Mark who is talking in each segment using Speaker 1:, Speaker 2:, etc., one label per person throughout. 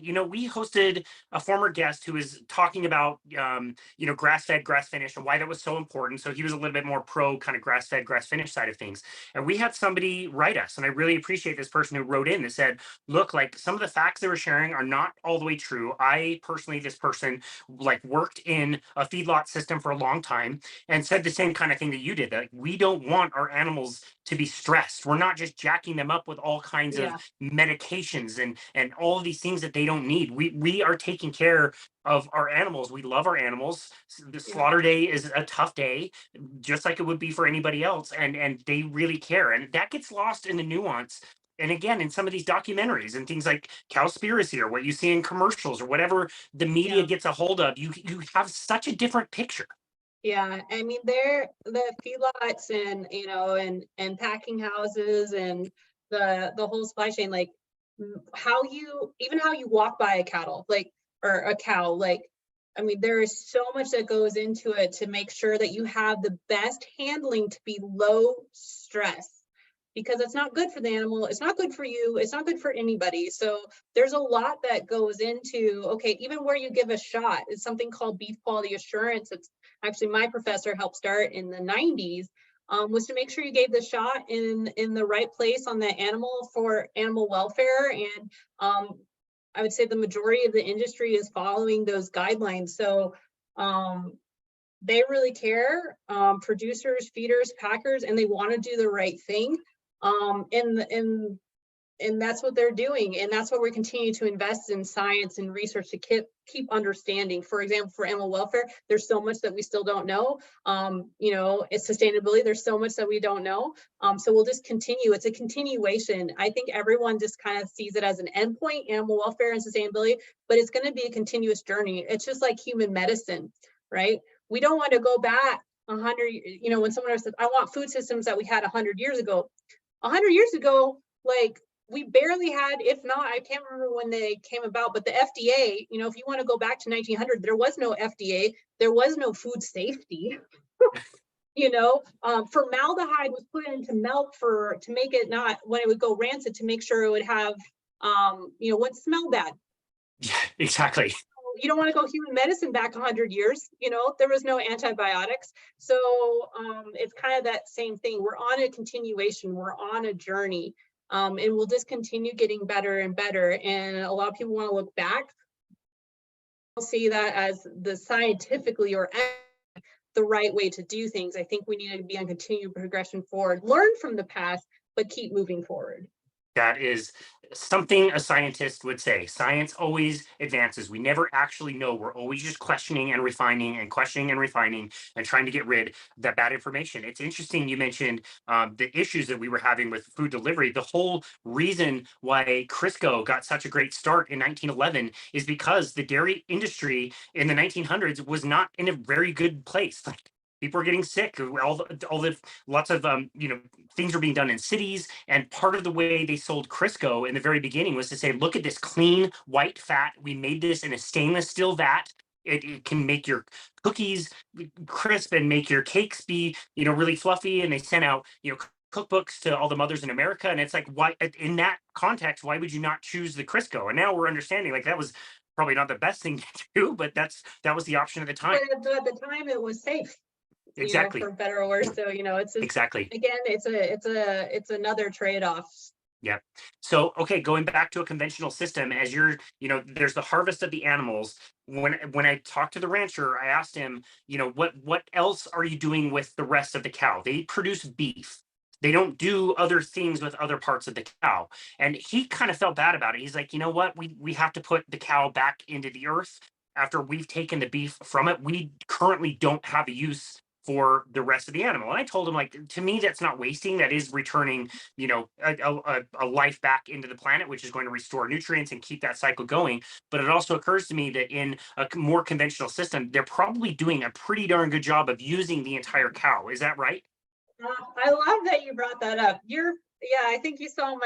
Speaker 1: We hosted a former guest who was talking about, grass fed, grass finished, and why that was so important. So he was a little bit more pro kind of grass fed, grass finished side of things. And we had somebody write us, and I really appreciate this person who wrote in that said, look, like some of the facts they were sharing are not all the way true. I personally, this person like worked in a feedlot system for a long time and said the same kind of thing that you did, that we don't want our animals to be stressed. We're not just jacking them up with all kinds of
Speaker 2: Yeah,
Speaker 1: medications and all of these things that they don't need. We are taking care of our animals. We love our animals. The
Speaker 2: yeah,
Speaker 1: slaughter day is a tough day, just like it would be for anybody else, and they really care, and that gets lost in the nuance. And again, in some of these documentaries and things like Cowspiracy or what you see in commercials or whatever the media
Speaker 2: yeah.
Speaker 1: gets a hold of, you have such a different picture.
Speaker 2: Yeah, I mean, they're the feedlots and and packing houses and the whole supply chain, like how you even how you walk by a cattle, like or a cow, like I mean, there is so much that goes into it to make sure that you have the best handling to be low stress because it's not good for the animal, it's not good for you, it's not good for anybody. So there's a lot that goes into, okay, even where you give a shot, it's something called beef quality assurance. It's actually my professor helped start in the 90s, was to make sure you gave the shot in the right place on the animal for animal welfare. And I would say the majority of the industry is following those guidelines. So they really care, producers, feeders, packers, and they want to do the right thing. And that's what they're doing, and that's what we're continuing to invest in science and research to keep understanding. For example, for animal welfare, there's so much that we still don't know. It's sustainability, there's so much that we don't know. So we'll just continue. It's a continuation. I think everyone just kind of sees it as an endpoint, animal welfare and sustainability, but it's going to be a continuous journey. It's just like human medicine, right? We don't want to go back 100, when someone says, I want food systems that we had 100 years ago. 100 years ago, like we barely had, if not, I can't remember when they came about, but the FDA, if you want to go back to 1900, there was no FDA, there was no food safety. Formaldehyde was put into milk to make it not, when it would go rancid, to make sure it would have, wouldn't smell bad.
Speaker 1: Yeah, exactly.
Speaker 2: You don't want to go human medicine back 100 years, there was no antibiotics. So it's kind of that same thing. We're on a continuation, we're on a journey, and we'll just continue getting better and better. And a lot of people want to look back. I'll see that as the scientifically or the right way to do things. I think we need to be on continued progression forward, learn from the past, but keep moving forward.
Speaker 1: That is something a scientist would say. Science always advances. We never actually know. We're always just questioning and refining and questioning and refining and trying to get rid of that bad information. It's interesting you mentioned the issues that we were having with food delivery. The whole reason why Crisco got such a great start in 1911 is because the dairy industry in the 1900s was not in a very good place. Like, people are getting sick. All the lots of things are being done in cities, and part of the way they sold Crisco in the very beginning was to say, look at this clean white fat. We made this in a stainless steel vat. It can make your cookies crisp and make your cakes be really fluffy. And they sent out cookbooks to all the mothers in America. And it's like, why in that context, why would you not choose the Crisco? And now we're understanding like that was probably not the best thing to do, but that was the option at the time.
Speaker 2: But at the time, it was safe,
Speaker 1: Exactly.
Speaker 2: for better or worse. So it's just,
Speaker 1: Exactly.
Speaker 2: again, it's another trade-off.
Speaker 1: Yeah. So, okay, going back to a conventional system, as there's the harvest of the animals. When I talked to the rancher, I asked him, what else are you doing with the rest of the cow? They produce beef. They don't do other things with other parts of the cow. And he kind of felt bad about it. He's like, you know what? We have to put the cow back into the earth after we've taken the beef from it. We currently don't have a use for the rest of the animal. And I told him, like, to me, that's not wasting. That is returning a life back into the planet, which is going to restore nutrients and keep that cycle going. But it also occurs to me that in a more conventional system, they're probably doing a pretty darn good job of using the entire cow. Is that right?
Speaker 2: I love that you brought that up. I think you saw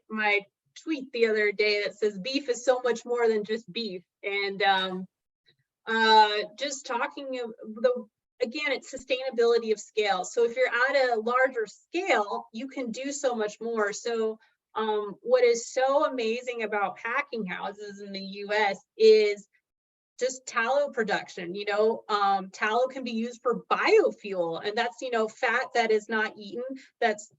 Speaker 2: my tweet the other day that says beef is so much more than just beef. And just talking again, it's sustainability of scale. So if you're at a larger scale, you can do so much more. So What is so amazing about packing houses in the US is just tallow production. Tallow can be used for biofuel, and that's, fat that is not eaten, that's,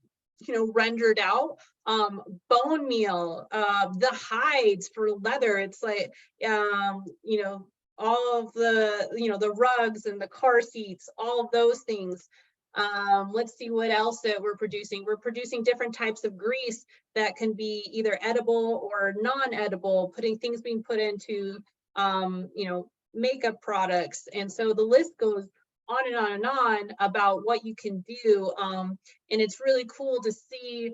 Speaker 2: rendered out. Bone meal, the hides for leather. It's like, all of the, the rugs and the car seats, all of those things. Let's see what else that we're producing. We're producing different types of grease that can be either edible or non-edible, things being put into makeup products. And so the list goes on and on and on about what you can do. And it's really cool to see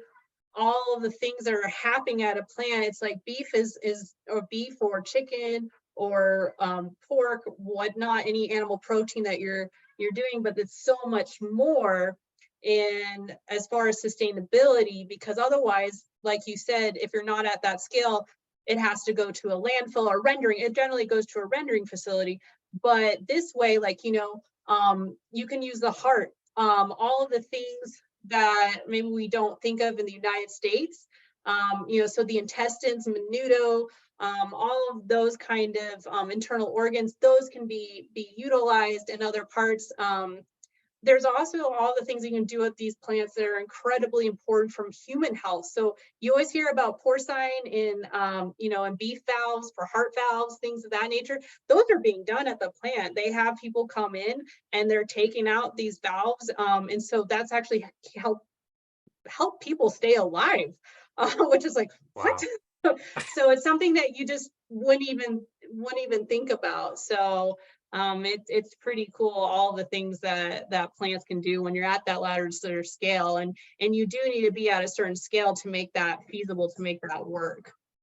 Speaker 2: all of the things that are happening at a plant. It's like beef or chicken or pork, whatnot, any animal protein that you're doing, but it's so much more in as far as sustainability, because otherwise, like you said, if you're not at that scale, it has to go to a landfill or rendering. It generally goes to a rendering facility. But this way, like, you can use the heart, all of the things that maybe we don't think of in the United States. So the intestines, menudo, all of those kind of internal organs, those can be utilized in other parts. There's also all the things you can do with these plants that are incredibly important from human health. So you always hear about porcine in beef valves for heart valves, things of that nature. Those are being done at the plant. They have people come in and they're taking out these valves. And so that's actually help people stay alive, which is like, what?
Speaker 1: Wow.
Speaker 2: So it's something that you just wouldn't even think about. So it's pretty cool, all the things that plants can do when you're at that larger scale, and you do need to be at a certain scale to make that feasible, to make that work.